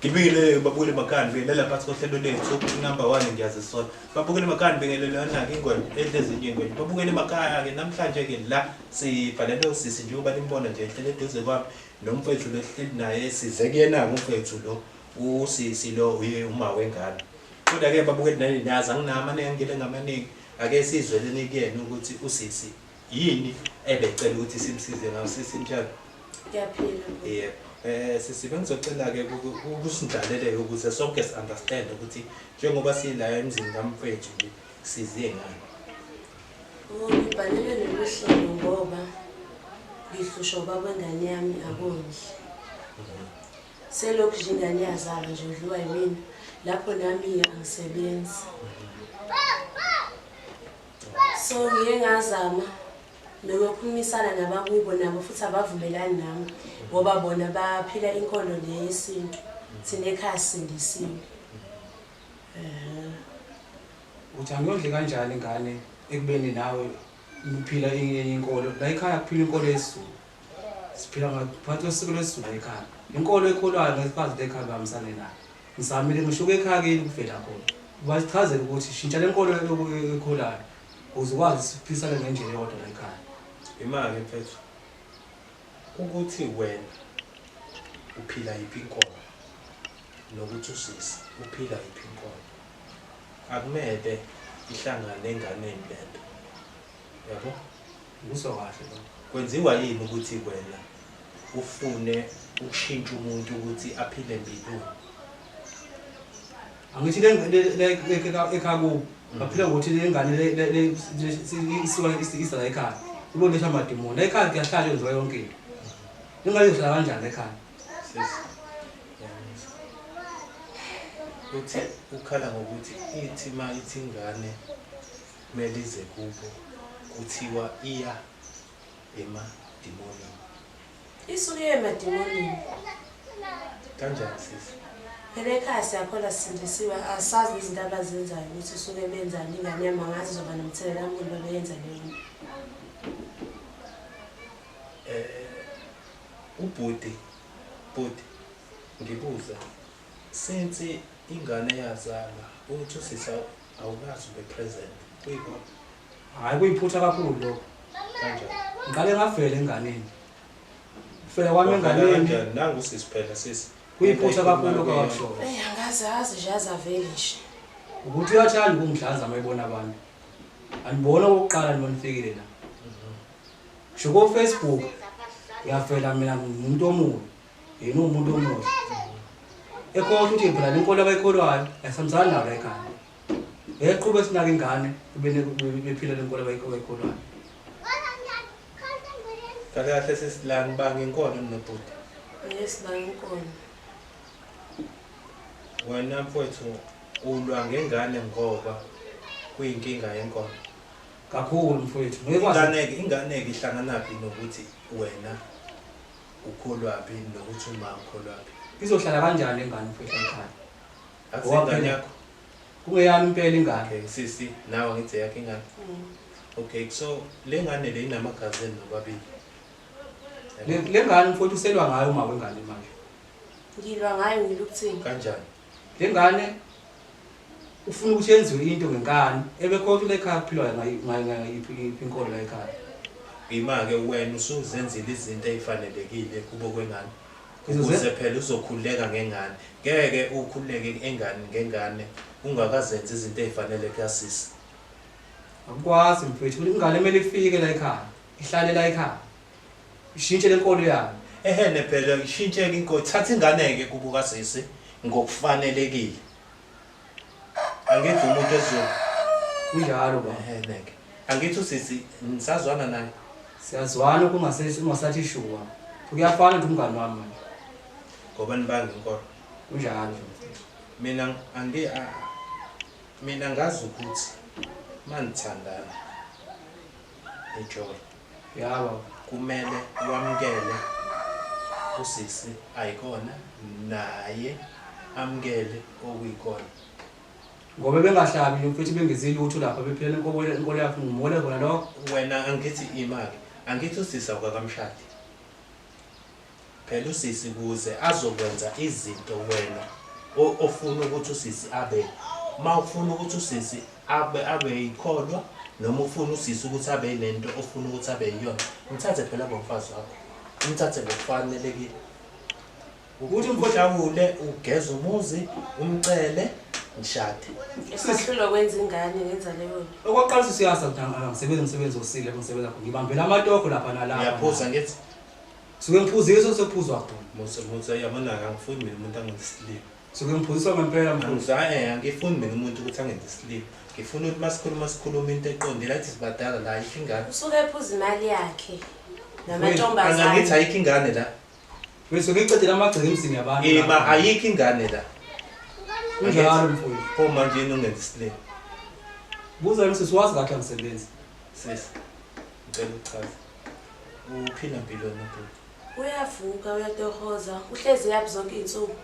Ngibikele babukele emakhaya belela phansi kohlelo lethu number 1 ngiyazisona. Babukele emakhaya bengelelana ke ingwenya ezinye ingwenya. Babukele emakhaya ke namhlanje ke la sibhalelwe sisi njengoba nimbona nje ehlele eduze kwami nomfethu lehleli naye size kuyena umfethu lo usisi lo uye uma wengane. Kodwa ke babukele nani nazi anginamane ngile ngamaningi ake sizweleni kuyena ukuthi usisi yini ebecela ukuthi simsize ngawo sisi njalo. Ngiyaphila. Yebo. Sisibe ngizocela ke ukusindlalele ukuze sonke si understand ukuthi njengoba sila emzini kamfethu nje siziye ngani. Ngibhalele loluhlelo ngoba ngihlushwa baba ngane yami akondli. Selokhu nje ingane yazala nje udliwa yimina lapho nami angisebenzi. So ngiye ngazama nokukhulumisana nabakubo nabo futhi abavumelani nami ngoba bona baphila inkolo leyesintu thina ekhaya sindisiwe. Uthi angiyondli kanjani ingane ekubeni nawe uphila inkolo la ekhaya kuphila inkolo yesiZulu siphila ngaphansi kwesiko lesiZulu ekhaya inkolo ekholwayo ngesikhathi lekhaya bamsane nayo ngisamile ngishuka ekhaya kini kuvela khona basichazela ukuthi shintsha lenkolo ekholwayo uzokwazi siphisane ngendlela eyodwa la ekhaya. Imali mfethu ukuthi wena uphila yiphi inkolo nokuthi usisi uphila yiphi inkolo akumele ihlangane enganeni lento yabo Kusho kahle lo. kwenziwa yini ukuthi wena ufune ukushintsha umuntu ukuthi aphile empilweni. Angithi le ekhaya ku baphila ngokuthi le ngane le isiwa la ekhaya ibone lesha madimoni la ekhaya kuyahlala yenziwa yonke into ingayohlala kanjani ekhaya Sisi uthi ukhala ngokuthi ithi ma ithi ingane kumele ize kubo kuthiwa iya emadimoni. Isuke emadimoni. Kanjani sisi? Phela ekhaya siyakhola sindisiwe asazi izinto abazenzayo ukuthi usuke benzani ingane yami angazi zoba nomthelela omkhulu babeyenza leyo. Ubhuti ngibuza since ingane yazala uthi usisa awukazi ube present kuyiko hayi kuyiphutha kakhulu lokho kanjani ngale ngavela enganeni ufela kwami enganeni kanjani nangu usisi phela sisi kuyiphutha kakhulu lokho akusho Angazazi nje azavele nje. ukuthi uyathanda ukungidlaza mayibona abantu anibona okokuqala nonifikile la sho ko Facebook yafela mina umuntu omuhle yena umuntu omuhle ekho ukuthi phela inkolo abayikholwayo yasamzana nayo la ekhaya eqhube esinaka ingane bephila lenkolo abayikholwayo kahle sesilani banga inkolo nobhuti Yes bayinkolo. wena mfowethu ulwa ngengane ngoba kuyinkinga yenkolo kakhulu mfowethu ngekwazi ingane ihlangana phi nokuthi wena ukholwaphi nokuthi uma ukholwaphi izohlala kanjani ingane mfowethu ekhaya akusengane yakho kungeyami impela ingane okay sisi nawe ngithi yakho ingane okay so le ngane le inamagazini nobabili le ngane mfowethu uselwa ngayo uma wengane manje Ngilwa ngayo ngilukuthini. kanjani le ngane ufuna ukuthi yenziwe into ngenkani ebekhona le ekhaya kuphilwa ngayo inkolo la ekhaya ima-ke wena usuzenzile izinto ey'fanelekile kubo kwengane ukuze phela uzokhululeka ngengane ngeke ukhululeke ngengane ungakazenzi izinto ey'fanele kasisi akukwazi mfowethu ingane kumele ifike la ekhaya ihlale la ekhaya ishintshe lenkolo yayo ehene phela ishintsheke inkolo thatha ingane-ke kubo kasisi ngokufanelekile angithi umuntu ezweni kunjalo ba ehene-ke angithi usisi nisazwana naye siyazwana kungasathi shuwa kuyafana nje umngane wami manje ngoba nibanga inkolo kunjalo nje mina ngazi ukuthi manithandana ejolo yabo kumele wamukele usisi ayikona naye amukele okuyikona ngoba bengahlabi mfethu bengizile ukuthi lapha bephela inkolo yakho ngimole khona lokho wena angithi imali angithi usisi awukakamshadi phela usisi kuze azokwenza izinto wena ofuna ukuthi usisi abe. Uma ufuna ukuthi usisi abe yikholwa noma ufuna usisi ukuthi abe lento ofuna ukuthi abe yiyona, umthathe phela bomfazi wakho. Umthathe ngokufanelekile. Ukuthi umhlawule ugeze umuzi, umcele, nishade. Esahlulwa kwenza ingane ngenza leyo. Okwaqala siyasa ngisebenza umsebenzi osile ngisebenza khona. Ngibambela amatoko lapha nalapha. Ngiyaphuza ngithi suke ngiphuziswa sophuzwa khona. Musa yabona angifuni mina umuntu angenza isilimo. Suke ngiphuziswa ngempela mfuthu. Angifuni mina umuntu ukuthi angenza isilimo. Ngifuna ukuthi masikhuluma into eqondile athi sibadala la ayikho ingane. Usuke ephuza imali yakhe. Namantombazane. Angithi ayikho ingane la. Bese ngicedela amagceke emsini yabantu. Ayikho ingane la. Kunjalo mfowethu. Pho manje yini ungenza isilimo? Buza umsisi wazi kahle ngisebenza. Sisi. Ngicela ukuchaza. Uphila impilo nobhuti. Uyavuka uyatohoza, uhlezi yaphi zonke izinsuku.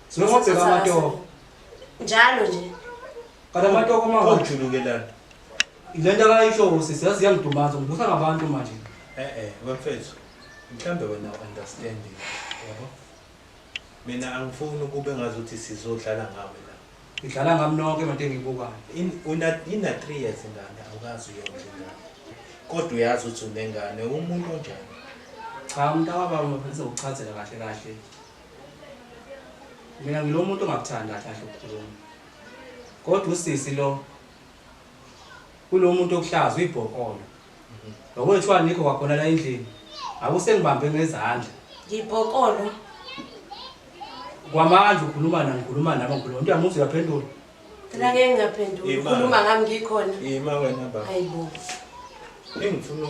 Singobheka amatoko. Njalo nje. Kada amatoko manje. Ujulukelana. Ilento akayisho sisi yazi yangidumaza ngibusa ngabantu manje. Wemfethu. Mhlambe wena understanding, yabo? Mina angifuni ukube ngazuthi sizodlala ngawe la. Ngidlala ngami nonke manje engibukayo. Ina 3 years ingane awukazi uyonke ingane. Kodwa uyazi ukuthi unengane umuntu onjani? Cha umntaka bafisa ukuchazela kahle kahle. Mina ngilo muntu ongakuthanda kahle ukukhuluma. Kodwa usisi lo kulo muntu okuhlaza uyibhokolo. Ngokwethiwa nikho kwakhona la endlini. Akusengibambe ngezandla. Ngibhokolo. Kwamanje ukhuluma nami ngikhuluma. Umuntu yamuzi uyaphendula. Phela ngeke ngaphendula. Ukhuluma ngami ngikhona. Ima wena baba. Hayibo. Engifuna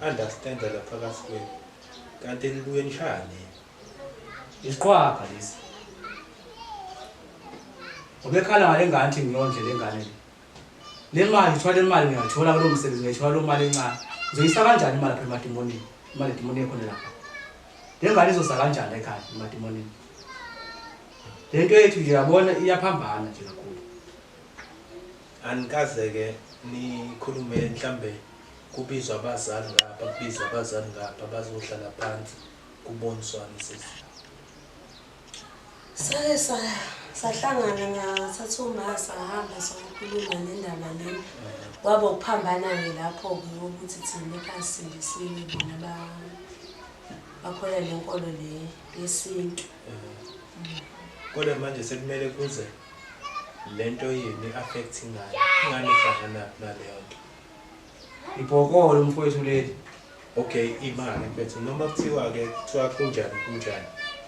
understand la phakathi kwenu. Kanti libuye nishane. Isiqhwaga lesi. Ubekhala ngale ngane thi ngiyondle lengane le. Le mali ithwala imali ngiyathola kulo msebenzi ngiyathola lo mali encane. Ngizoyisa kanjani imali lapha emademonini? Imali edemoni ekhona lapha. Le ngane izosa kanjani ekhaya emademonini? Lento yethu nje yabona iyaphambana nje kakhulu. Anikaze-ke nikhulume mhlambe kubizwa abazali ngapha bazohlala phansi kuboniswane sisi. Sake sahlangana ngathatha umasa hamba sokukhuluma nendaba le. Waba ukuphambana-ke lapho-ke ukuthi thina ekhaya sindisiwe bona bakhola le nkolo le yesintu. Kodwa manje sekumele kuze lento yini affect ingane ihlangana naleyo nto. Ibhokolo mfowethu leli. Okay, imali mfethu noma kuthiwa-ke kuthiwa kunjani.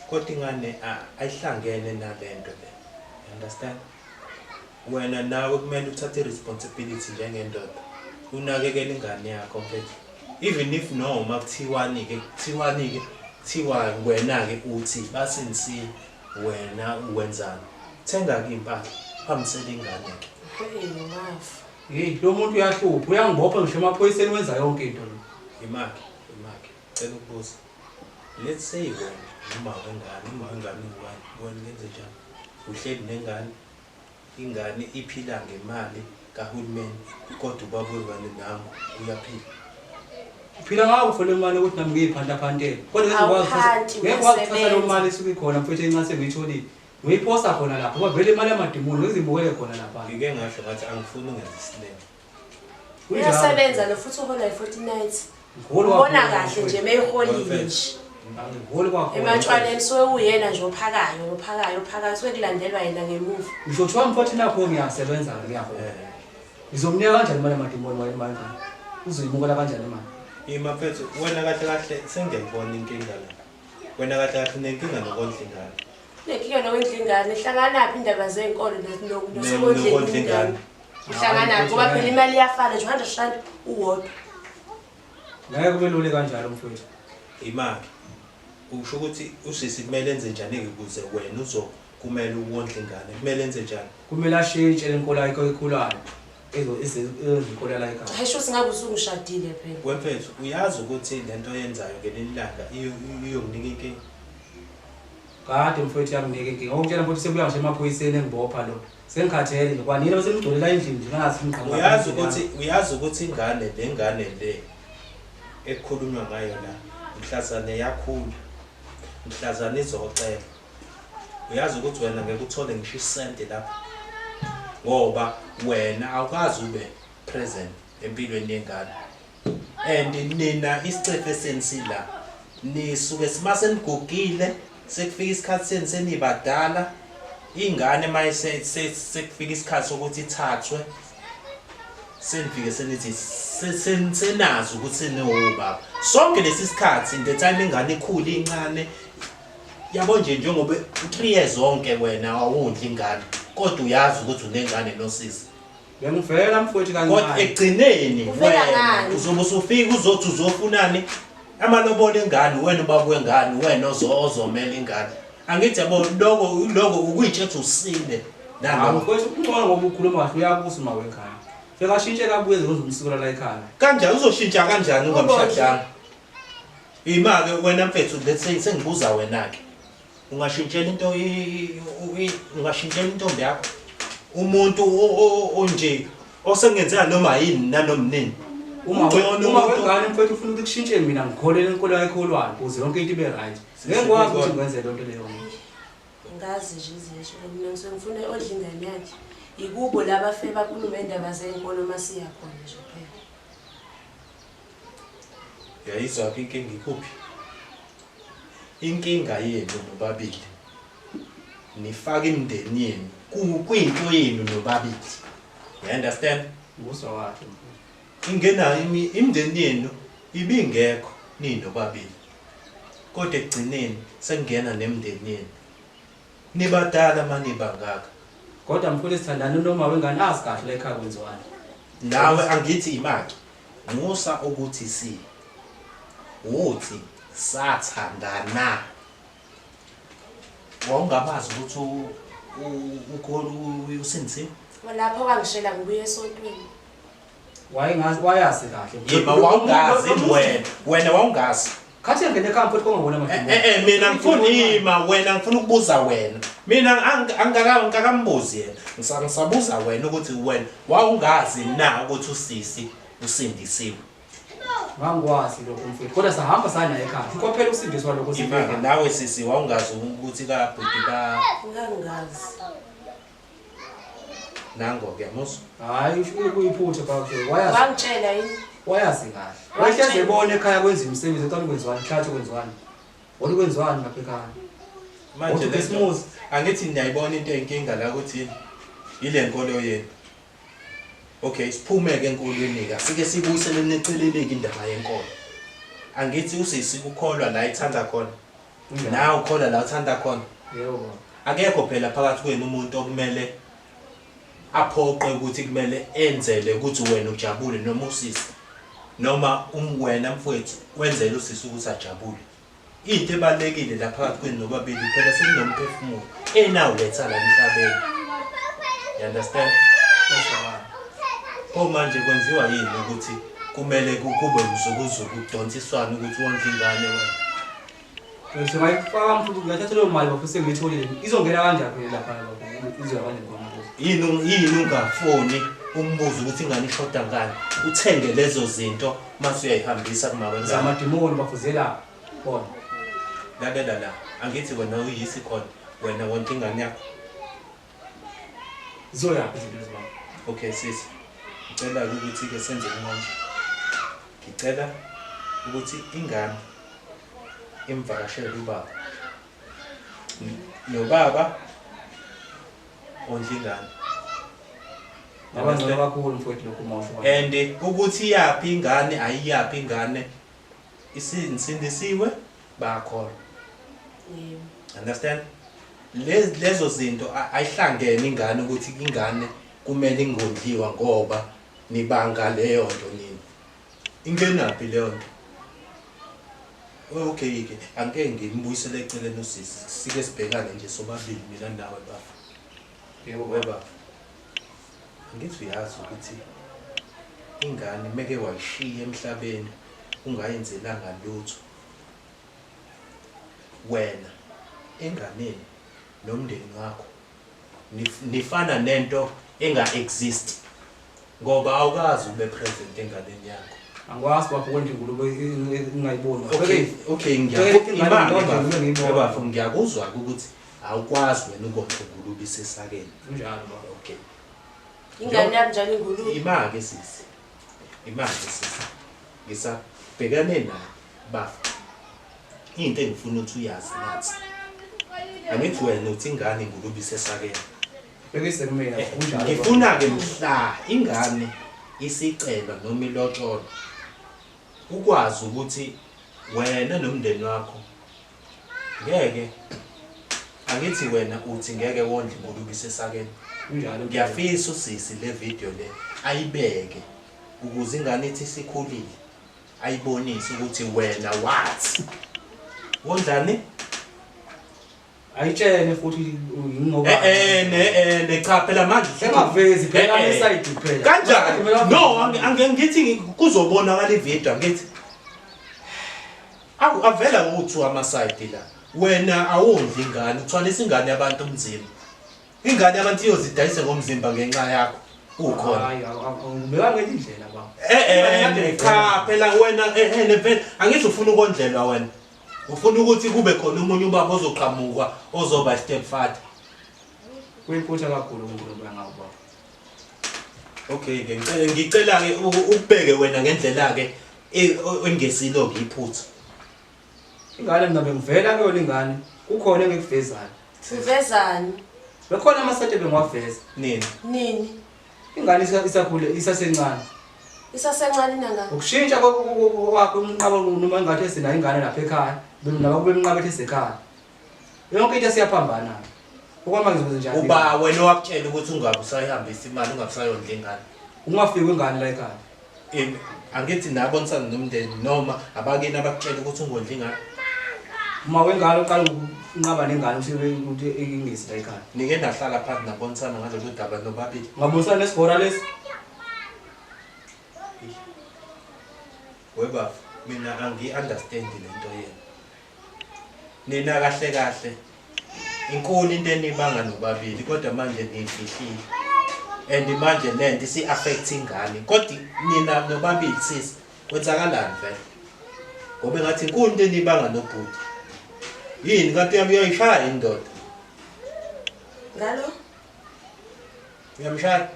Kodwa ingane ayihlangene nalento le. You understand? Wena nawe kumele uthathe responsibility njengendoda. Unakekele ingane yakho mfethu. Even if noma kuthiwani-ke kuthiwa wena-ke uthi basinisi wena uwenzani. Thenga-ke impahla phambisela ingane-ke. Hey, lo muntu uyahlupha uyangibopha ngisho emaphoyiseni wenza yonke into lo. Imaki. Cela ukubuza. Let's say wena uma wengane wena ngenze njani? Uhleli nengane. Ingane iphila ngemali kahulumeni kodwa ubabuye wena nami uyaphila. Uphila ngako ufole imali ukuthi nami ngiyiphanda-phantele. Kodwa ngeke ukuthatha lo mali esuke ikhona mfethu encane sengiyitholile. Ngiyiphosta khona lapho ngoba vele imali yamadimoni ngizibukele khona lapha. Ngike ngasho ngathi angifuni ungenza isilema. Uyasebenza lo futhi uhola i-49. Ubona kahle nje meyiholile nje. Ngiholi kwakho. Ematshwaleni sowe uyena nje ophakayo sokulandelwa yena ngemuva. Ngisho kuthiwa mfowethu nakho ngiyasebenza ngiyahona. Ngizomnika kanjani imali yamadimoni wena imali ngani? Uzoyimukela kanjani imali? Ima mfethu wena kahle sengiyayibona inkinga la. Wena kahle unenkinga nokondla ingane. Lenkinga nokondla ingane ihlanganaphi indaba zenkolo nosokondla ingane. Ihlanganaphi ngoba phela imali iyafana nje 100 rand uwodwa. Ngeke kube lule kanjalo mfowethu. Imaki. Usho ukuthi usisi kumele enze njani ukuze wena uzokumele uwondla ingane. Kumele enze njani? Kumele ashintshe lenkolo ayikho ekhulayo. Izinkolo la ekhaya. Ayisho singabe usungishadile phela. Wemfethu uyazi ukuthi lento yenzayo ngelinye ilanga iyokunika inkinga. Kade mfowethu yanginika inkinga. Ngokutshela mfowethu sebuya nje emaphoyiseni engibopha lo. Sengikhathele nje kwanini bese ngidolela endlini nje ngathi ngiqhamuka. Uyazi ukuthi lengane le ekukhulunywa ngayo la mhlazane yakhula. mhlazana izocela uyazi ukuthi wena ngeke uthole ngisho isente lapha ngoba wena awukazi ube present empilweni yengane and nina isicefe senisila nisuke simasenigugile sekufika isikhathi seni senibadala ingane mayise sekufika isikhathi sokuthi ithathwe senifike senithi senazi ukuthi senobaba sonke lesi sikhathi the time ingane ikhula incane yabo nje njengoba 3 years zonke wena awudli ingane kodwa uyazi ukuthi unengane nosisi ngiyangivela mfowethu kancane kodwa egcineni wena uzobe usufika uzothi uzofunani amalobolo engane wena ubaba wengane wena ozomela ingane angithi yabo lokho ukuyitshetha usile nalo mfowethu ungcono ngoba ukhuluma kahle uyabusa uma wengane fika ashintshe kabuye uzomsukela la ekhaya kanjani uzoshintsha kanjani ungamshadanga imake wena mfethu let's say sengibuza wena ke ungashintshela intombi yakho umuntu onje osengenzeka noma yini nanomnini uma wengane mfethu ufuna ukuthi kushintshe mina ngikholele inkolo yakholwayo ukuze yonke into ibe right ngekwazi ukuthi ngenze lonto leyo ngazi nje izisho mina ngifuna odla ingane yakhe ikubo labafe bakhuluma indaba zenkolo masiya khona nje phela yayizwa inkinga ikuphi inkinga yenu nobabili nifaka imndeni yenu kuyinto yenu nobabili you understand nguswa wakhe ingena imndeni yenu ibingekho ninobabili kodwa egcineni sengena nemndeni yenu nibadala manibangaka kodwa mkhulu sithandana noma wengane asikahle la ekhaya kwenziwani nawe angithi imaki musa ukuthi uthi sathandana wawungabazi ukuthi ukholo usindisiwe lapho kangishela ngibuye esontweni wayazi kahle yeba wawungazi wena wawungazi khathi ngene ekhaya mfowethu kongabona manje mina ngifuna wena ngifuna ukubuza wena mina angakambuzi yena ngisabuza wena ukuthi wena wawungazi na ukuthi usisi usindisiwe ngangwazi lokho mfowethu kodwa sahamba sana ekhaya kuphela usindiswa lokho sibike nawe sisi wawungazi ukuthi kabhuti ngangazi nango ke musu hayi ufike kuyiphutha bakhe wangitshela yini wayazi kahle wahleze ebona ekhaya kwenza imisebenzi eqala kwenziwani hlathi kwenziwani wona kwenziwani lapha ekhaya manje lesimozi angithi niyayibona into enkinga la ukuthi ile nkolo yenu okay siphumeke enkolweni ka sike sibuyisele neceleleke indaba yenkolo angithi usisi ukholwa la ithanda khona na ukholwa la uthanda khona yebo akekho phela phakathi kwenu umuntu okumele aphoqe ukuthi kumele enzele ukuthi wena ujabule noma usisi noma wena mfowethu wenzele usisi ukuthi ajabule into ebalekile la phakathi kwenu nobabili phela sekunomphefumulo enawo letha la emhlabeni you understand manje kwenziwa yini ukuthi kumele kube umzukuzuku kudonsiswana ukuthi wonke ingane wena bese bayifaka mfuthu ngathatha leyo mali bafuse ngitholile izongena kanjani lapha izoya kanjani khona yini ungafoni umbuzo ukuthi ingane ishoda ngani uthenge lezo zinto mase uyayihambisa kumawenza zamadimoni bafuzela bona lalela la angithi wena uyisi khona wena wonke ingane yakho zoya izinto zibaba okay sisi ngicela ukuthi ke senze manje ngicela ukuthi ingane imvakashele ubaba nobaba ondlingane abangcwele kakhulu mfowethu lokho mawusho and ukuthi yapi ingane ayiyapi ingane isindisiwe bakho understand lezo zinto ayihlangene ingane ukuthi ingane kumele ingondliwa ngoba nibanga leyo nto nini ingenaphi leyo nto okay ke angeke ngimbuyisele eceleni usisi sike sibhekane nje sobabili mina nawe bafo yebo weba ngithi uyazi ukuthi ingane meke wayishiya emhlabeni ungayenzelanga lutho wena enganeni nomndeni wakho nifana nento enga exist ngoba awukazi ube present enganeni yakho Angikwazi bafo konke ingulube ingayiboni. Okay ngiyabafo ngiyakuzwa ukuthi awukwazi wena ukondla ingulube isesakeni. Kunjalo baba. Okay. Ingane yami njalo ingulube. Imake sisi. Ngisabhekane nayo bafo. Into engifuna ukuthi uyazi nathi. Angithi wena uthi ingane ingulube isesakeni. Bekise kumina kunjalo. Ngifuna ke mhla ingane isicela noma ilotsholo ukwazi ukuthi wena nomndeni wakho ngeke angithi wena uthi ngeke wondle ingulube isesakeni. Kunjalo. Ngiyafisa usisi le video le ayibeke ukuze ingane ithi sikhulile ayibonise ukuthi wena wathi wondlani ayitshene futhi ngoba cha phela manje engavezi phela eside phela kanjani no angithi kuzobonakala ivideo ngithi avela uthu ama side la wena awondli ingane uthwalisa ingane yabantu umzimba ingane yabantu iyozidayisa ngomzimba ngenxa yakho ukhona hayi angibeka ngenye indlela baba cha phela wena phela angithi ufuna ukondlelwa wena ufuna ukuthi kube khona umunye ubaba ozoqhamuka ozoba stepfather kuyiphutha kakhulu umuntu ngawo baba. Okay ngicela ke ukubeke wena ngendlela ke engesilo ngiyiphutha ingane mina bengivela kuyona ingane kukhona engikuvezayo Uvezani? bekhona amasathe bengiwaveza Nini? ingane isakhule isasencane Isasencane nanga. ukushintsha kwakho umnqabo noma ngathi sina ingane lapha ekhaya nabakube emnqabo esekhaya yonke into siyaphambana okwama ngizoze njalo uba wena wakutshela ukuthi ungabe usayihambisa imali ungabe usayondla ingane ungafika ingane la ekhaya angithi nabonisana nomndeni noma abakini abakutshela ukuthi ungondla ingane uma wengane uqala ukunqaba nengane ukuthi ingisi la ekhaya nike nahlala phansi nabonisana ngalolu daba nobabili ngabonisana nesigora lesi weba mina angi-understand lento yena nina kahle inkulu into enibanga nobabili kodwa manje niyifihlile and manje lento isi-affect ingane kodwa nina nobabili sisi kwenzakalani vele ngoba ngathi inkulu into enibanga nobhuti yini kanti uyayishaya indoda Ngalo? uyamshaya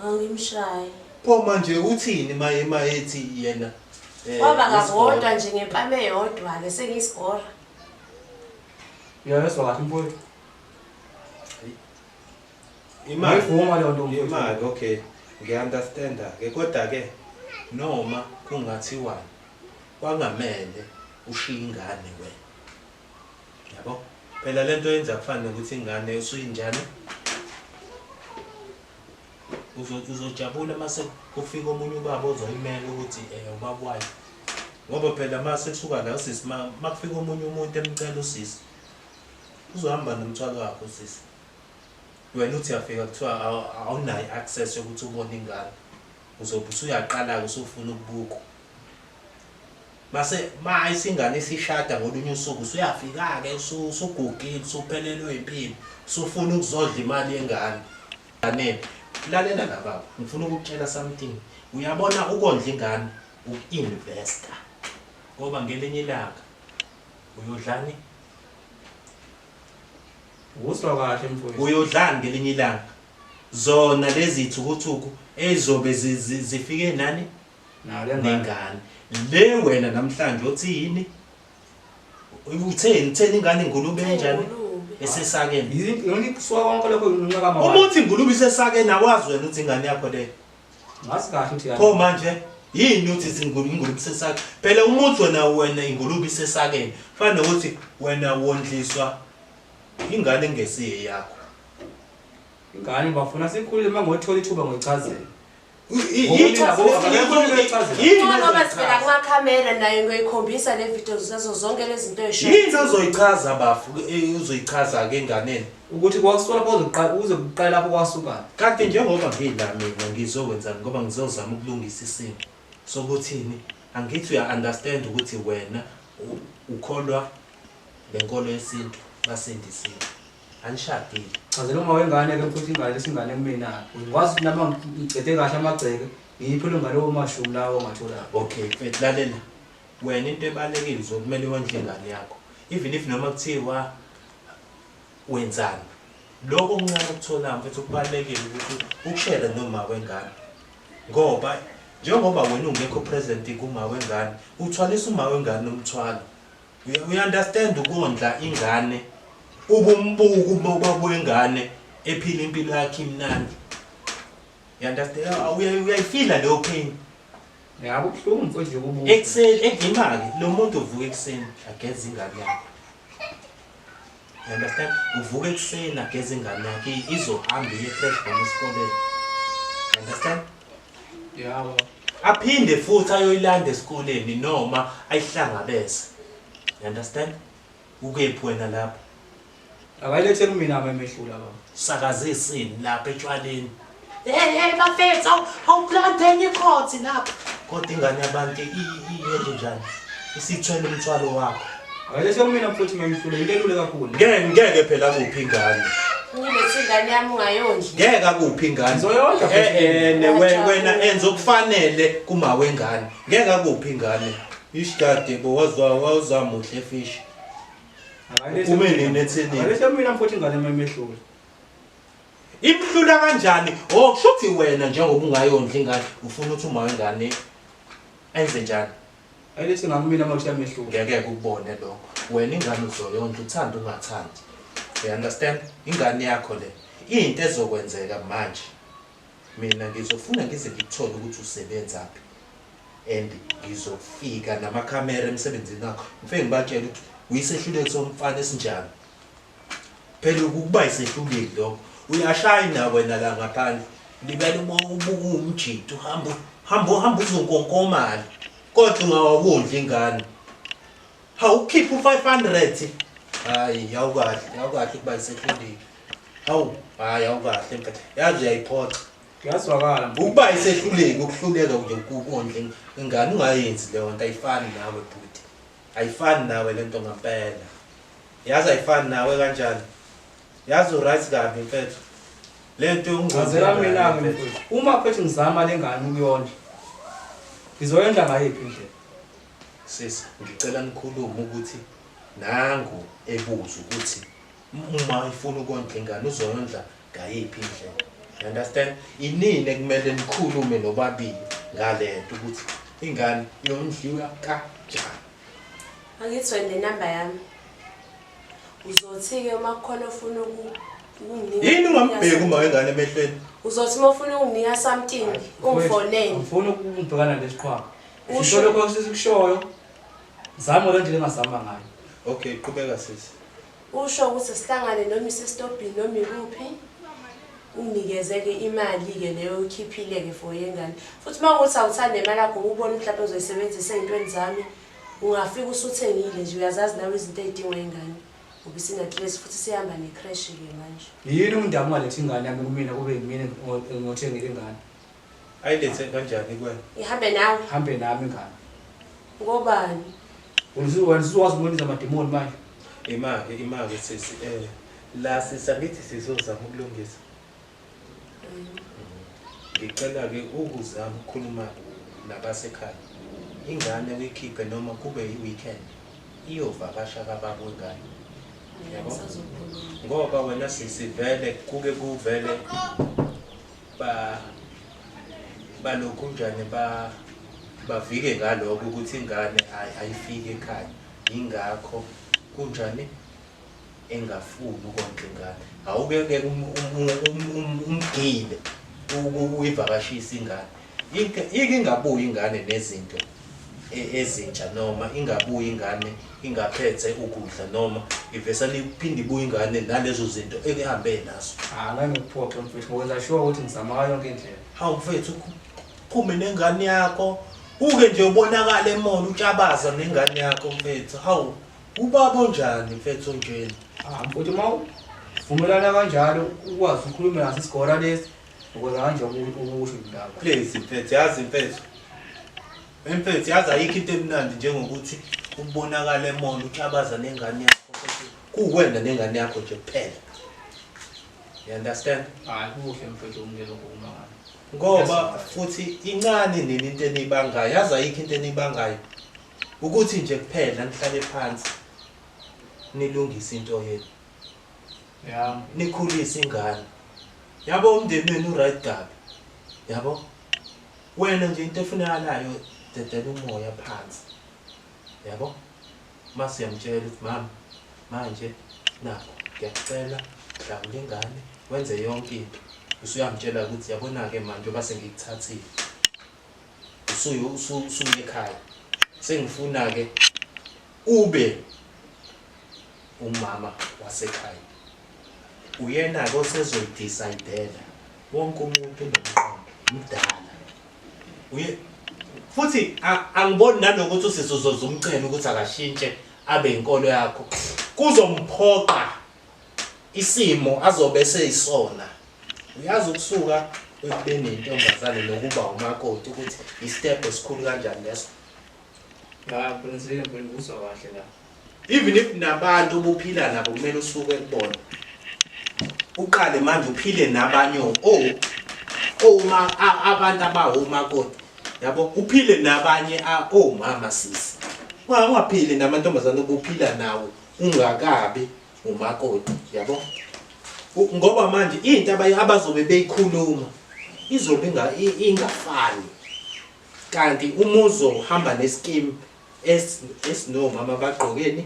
Angimshayi. pho manje uthini mayema ethi yena Waba ngabodwa nje ngempame eyodwa ke sengiyisigora. yayeswa kathi mfowethu imali ayivuma leyo nto imali okay ngiya-understand ke kodwa ke noma kungathiwa kwangamele ushiye ingane wena yabo phela lento yenza kufana nokuthi ingane usuyinjani uzojabula mase kufika omunye ubaba ozoyimela ukuthi ubaba wayo ngoba phela mase kusuka la usisi makufika omunye umuntu emcela usisi uzohamba nomthwalo wakho usisi wena uthi yafika kuthiwa awunayo access yokuthi ubone ingane uzobe usuyaqala usufuna ukubuka mase isingane isishada ngolunye usuku usuyafika ke usugugile usuphelelwe impilo usufuna ukuzodla imali yengane ngane lalela la baba ngifuna ukukutshela something uyabona ukondla ingane uku-investor ngoba ngelinye ilanga uyodlani uswa kahle mfowethu uyodlani ngelinye ilanga zona lezi thukuthuku ezobe zifike nani nengane le wena namhlanje uthi yini utheni ingane ingulube enjani esesakeni yini kuswa konke lokho ngincakama uma uthi ingulube isesakeni awazi wena uthi ingane yakho le ngasi kahle uthi pho manje yini uthi ingulube isesakeni phela umuntu wena ingulube isesakeni fana nokuthi wena wondliswa ingane engesiye yakho ingane bafuna sikhulile mangothola ithuba ngoyichazela Ngoba sivela kumakhamera naye ngoyikhombisa le video zazo zonke lezi zinto eyishoyo. yini ozoyichaza bafu uzoyichaza ke enganeni ukuthi kwakusola bozoqala uzoqala lapho kwasukana kanti njengoba ngila mina ngizokwenza ngoba ngizozama ukulungisa isimo sokuthini angithi uya-understand ukuthi wena ukholwa lenkolo yesintu basindisiwe anishadile chazela uma wengane ke mfuthi ingane lesingane kumina ngikwazi ukuthi nami ngicede kahle amagceke Ngiyiphilo ngalowo mashumi lawo ongathola. Okay, mfethu lalela. Wena into ebalekile uzokumele wondle ingane yakho. Even if noma kuthiwa wenzani. Lokho okuncane okutholayo mfethu kubalekile ukuthi ukushare noma wengane. Ngoba njengoba wena ungekho present kuma wengane, uthwalisa uma wengane umthwalo. We understand ukondla ingane. Ubumbuku ubaba wengane ephila impilo yakhe imnandi. You understand? Uyayifila leyo pain. Yabo kuhlungu mfowethu ukubuka. Ekseni engimaki lo muntu uvuka ekseni ageza ingane yakhe. You understand? Uvuka ekseni ageza ingane yakhe izohamba iye fresh from esikoleni. You understand? Yabo. Aphinde futhi ayoyilanda esikoleni noma ayihlangabeze. You understand? Ukephi wena lapho? Akayilethe kumina amehlula baba. Sakazisini lapha etshwaleni. Hey bafethu awuplante enye ikhothi lapha. Kodwa ingane yabantu iyenze njani? Isithwele umthwalo wakho. Akayilethe kumina mfowethu ngiyihlule into elule kakhulu. Ngeke phela kuphi ingane. Ngilethe ingane yami ungayondli. Ngeke kuphi ingane. Ngizoyondla wena enza okufanele kuma wengane. Ngeke kuphi ingane. Ishtade wazama uhle fish. Kumele netheni. Akayilethe kumina mfowethu ingane emehlule. Imhlula kanjani? Oh kushuthi wena njengoba ungayondla ingane ufuna ukuthi uma wengane enze njani? Ayilethe ngamina mawuthi amehlule. Ngeke ukubone lokho. Wena ingane uzoyondla uthanda ungathandi. You understand? Ingane yakho le into ezokwenzeka manje. Mina ngizofuna ngize ngikuthole ukuthi usebenzaphi. And ngizofika namakhamera emsebenzini wakho. Ngifike ngibatshela ukuthi uyisehluleki somfana esinjani. Phela ukuba isehluleki lokho uyashayina wena la ngaphandle. Libele ubuka umjito hamba uzonkonkomala. Kodwa ungawondla ingane. Hawukhipha u500. Hayi yawukahle kuba isehluleki. Hayi yawukahle mfethu. Yazi uyayiphoxa. Ngiyazwakala ukuba isehluleki ukuhluleka nje ukondla ingane ungayenzi leyo nto ayifani nawe bhuti. Ayifani nawe lento ngempela. Yazi ayifani nawe kanjani? Yazi uright kabi mfethu. Lento ungazela mina mfethu. Uma mfethu ngizama lengane ukuyondla. Ngizoyondla ngayiphi indlela? Sisi ngicela nikhulume ukuthi nangu ebuza ukuthi uma ifuna ukondla ingane uzoyondla ngayiphi indlela. You understand? Inini ekumele nikhulume nobabili ngalento ukuthi ingane yondliwa kanjani. Angithi wena number yami. Uzothi ke uma kukhona ofuna ukunginika. Yini ungambheki uma wengane emehlweni? Uzothi uma ufuna ukunginika something ungifonele. Ngifuna ukubhekana lesiqhwa. Usho lokho sisikushoyo. Zama kanjani ngazama ngayo. Okay, qhubeka sisi. Usho ukuthi sihlangane noma isestopini noma ikuphi. Unikeze ke imali ke leyo ukhiphile ke for yengane. Futhi mawuthi awuthanda imali yakho ubone mhlawumbe uzoyisebenzisa ezintweni zami, ungafika usuthengile nje uyazazi nawe izinto ezidingwa ingane. Ubisingatless futhi sihamba necrash ke manje. Yini umndaba ungalethi ingane yami kumina kube yimina ngothengile ingane. Ayilethe kanjani kuwena? Ihambe nawe. Hambe nami ingane. Ngobani? Uziwazi umonisa amademoni manje. Imake sisi la sisabithi sizozama ukulungisa. Ngicela ke ukuzama ukukhuluma nabasekhaya. Ingane uyikhiphe noma kube yi-weekend iyovakasha kababa wengane. Yabo? Ngoba wena sisivele kuke kuvele balokhu njani bavike ngalokho ukuthi ingane ayifike ekhaya. Ingakho kunjani engafuni ukondla ingane. Awuke umgile uyivakashisa ingane. Ingabuyi ingane nezinto ezintsha noma ingabuyi ingane ingaphethe ukudla noma ivesane iphinde ibuye ingane nalezo zinto ehambe nazo. Ngeke ngikuphoxe mfethu ngoba sure ukuthi ngizama ngayo yonke indlela. Hawu mfethu phume nengane yakho uke nje ubonakala emona utshabaza nengane yakho mfethu. Hawu ubaba onjani mfethu njeni? Mfethu mawu vumelana kanjalo ukwazi ukukhuluma naso isigora lesi ukuze kanje ukusho indaba. Please mfethu yazi mfethu. Mfethu yazi ayikho into emnandi njengokuthi ubonakala emona utshabaza nengane yakho mfethu. Kuwena nengane yakho nje kuphela. You understand? Hayi kuhle mfethu umlelo ngokukhuluma ngayo. ngoba futhi incane nini into enibangayo yazi ayikho into enibangayo ukuthi nje kuphela nihlale phansi nilungise into yenu ya nikhulise ingane yabo umndeni wenu right gabi yabo wena nje into efunakalayo dedela umoya phansi yabo mase yamtshela ukuthi mama manje nakho ngiyacela hlawula ingane wenze yonke into usuyamtshela ukuthi yabona ke manje base ngikuthathile usuye ekhaya sengifuna ke ube umama wasekhaya uyena ke osezoyidecidela wonke umuntu nomqondo umdala uye futhi angiboni nalokuthi usizozoza umcela ukuthi akashintshe abe inkolo yakho kuzomphoqa isimo azobe seyisona uyazi ukusuka ekubeni intombazane nokuba umakoti ukuthi istep esikhulu kanjani leso ya prinsiphe ngikuzwa kahle la even if nabantu ubuphila nabo kumele usuke kubona uqale manje uphile nabanye abantu abawomakoti yabo uphile nabanye omama sisi ungaphili namantombazane obuphila nawo ungakabi umakoti yabo ngoba manje into abazobe beyikhuluma izobe ingafani kanti uma uzohamba nescheme esinomama bagqokeni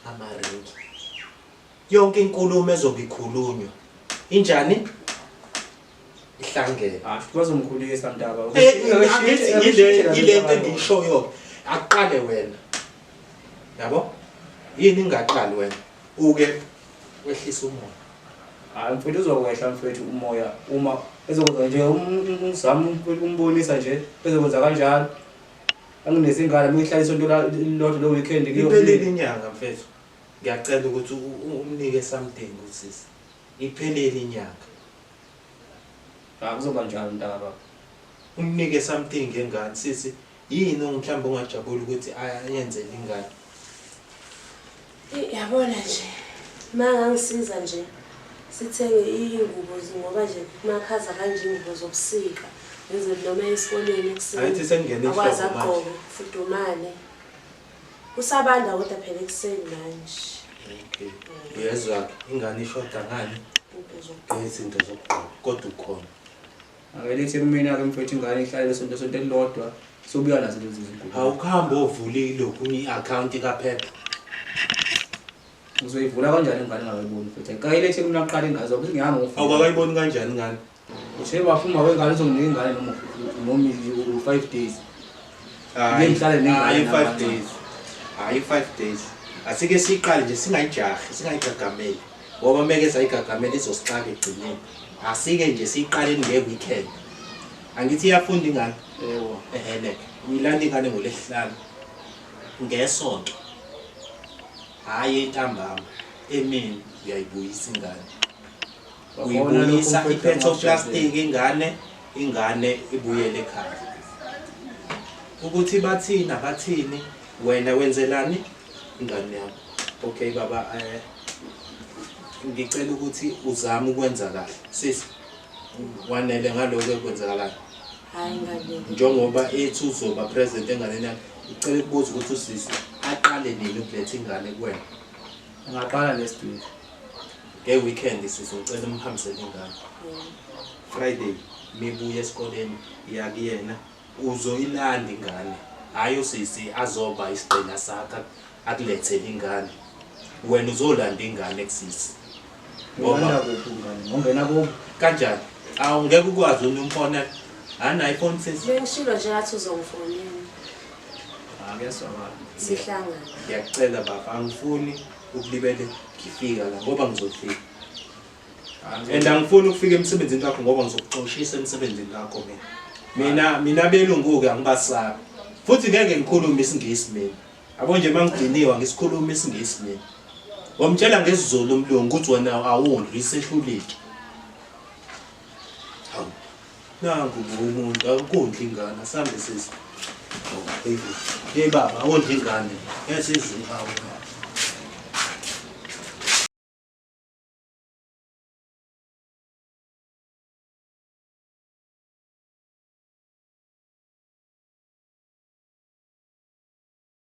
amaringi yonke inkulumo ezobe ikhulunywa injani ihlangene bazomkhulisa mntaba ile nto engiyishoyo aqale wena yabo yini ingaqali wena uke wehlisa umoya hayi mfethu uzokwehla mfethu umoya uma ezokwenza nje umzamo umbonisa nje ezokwenza kanjalo anginesingane ngihlala isonto lodwa lo weekend iphelele inyanga mfethu ngiyacela ukuthi umnike something usisi iphelele inyanga akuzoba njalo mntaba umnike something ngengane sisi yini mhlawumbe ungajabula ukuthi ayenze ingane yabona nje mangangisiza nje sithenge ingubo ngoba nje kumakhaza kanje ingubo zobusika yenze noma esikoleni ekuseni ayithi sengene akwazi agqoke fudumale usabanda kodwa phela ekuseni manje okay uyezwa ingane ishoda ngani izinto zokugqoka kodwa ukhona akelithi mina ke mfethu ingane ihlale lesonto elilodwa sobuya nazo lezi zingubo awukhamba ovulile kunye iaccount kaPhepha uzoyivula kanjani ingane ngakayiboni mfethu kayelethi mina aqala ingazo ukuthi ngihamba ngofuna awukayiboni kanjani ingane ushe bafuma wengane uzonginika ingane noma 5 days ngihlale nengane 5 days hayi 5 days asike siqale nje singayijahi singayigagameli ngoba meke sayigagamela izosixaka egcineni asike nje siqale ngeweekend angithi iyafunda ingane yebo ehene uyilanda ingane ngolesihlanu ngesonto hayi entambama emini uyayibuyisa ingane uyibuyisa iphetho plastic ingane ibuyele ekhaya ukuthi bathini wena wenzelani ingane yakho okay baba ngicela ukuthi uzame ukwenza kahle sisi wanele ngaloko ekwenzakalayo hayi ngale njengoba ethu uzoba president enganeni yakhe ngicela ukubuza ukuthi usisi aqale nini ukuletha ingane kuwena ngaqala next week ngeweekend sisi ngicela umhambisele ingane Friday mibuye esikoleni yakuyena uzoyilanda ingane hayi usisi azoba isigcina sakhe akulethele ingane wena uzolanda ingane kusisi ngoba kuphi ngane ngongena kubo kanjani awungeke ukwazi unomfona ana iPhone 6 bengishilo nje ngathi uzongifonela akuyaswakala sihlangana ngiyacela baba angifuni ukulibele ngifika la ngoba ngizofika and angifuni ukufika emsebenzini wakho ngoba ngizokuxoshisa emsebenzini wakho mina belungu-ke angibasabi futhi ngeke ngikhulume isingisi mina yabo nje mangidiniwa ngisikhuluma isingisi mina wamtshela ngesizulu umlungu ukuthi wena awondli isehluleki hawu nangu umuntu akukondli ingane asambe sisi hey baba awondli ingane esizini hawu